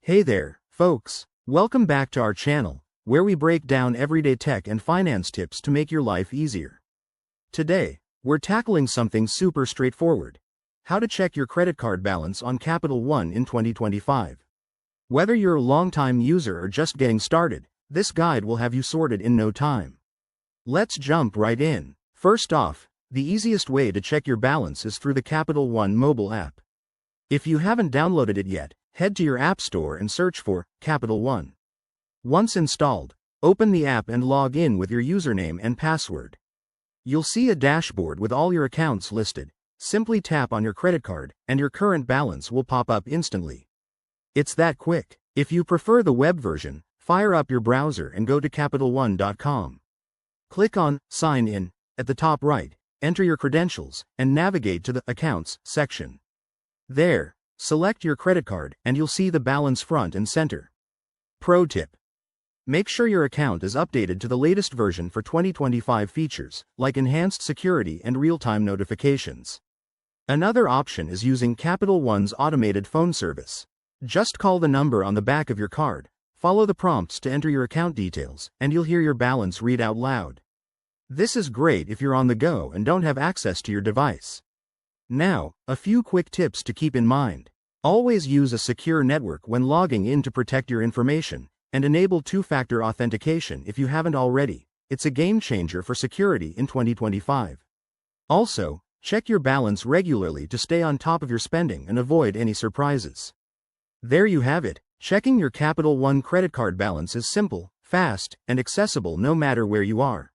Hey there, folks. Welcome back to our channel, where we break down everyday tech and finance tips to make your life easier. Today, we're tackling something super straightforward: how to check your credit card balance on Capital One in 2025. Whether you're a longtime user or just getting started, this guide will have you sorted in no time. Let's jump right in. First off, the easiest way to check your balance is through the Capital One mobile app. If you haven't downloaded it yet, head to your App Store and search for Capital One. Once installed, open the app and log in with your username and password. You'll see a dashboard with all your accounts listed. Simply tap on your credit card, and your current balance will pop up instantly. It's that quick. If you prefer the web version, fire up your browser and go to CapitalOne.com. Click on Sign In at the top right, enter your credentials, and navigate to the Accounts section. There, select your credit card and you'll see the balance front and center. Pro tip: make sure your account is updated to the latest version for 2025 features, like enhanced security and real-time notifications. Another option is using Capital One's automated phone service. Just call the number on the back of your card, follow the prompts to enter your account details, and you'll hear your balance read out loud. This is great if you're on the go and don't have access to your device. Now, a few quick tips to keep in mind. Always use a secure network when logging in to protect your information, and enable two-factor authentication if you haven't already. It's a game changer for security in 2025. Also, check your balance regularly to stay on top of your spending and avoid any surprises. There you have it. Checking your Capital One credit card balance is simple, fast, and accessible no matter where you are.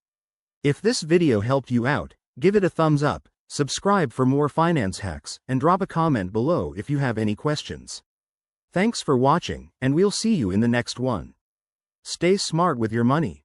If this video helped you out, give it a thumbs up. Subscribe for more finance hacks, and drop a comment below if you have any questions. Thanks for watching, and we'll see you in the next one. Stay smart with your money.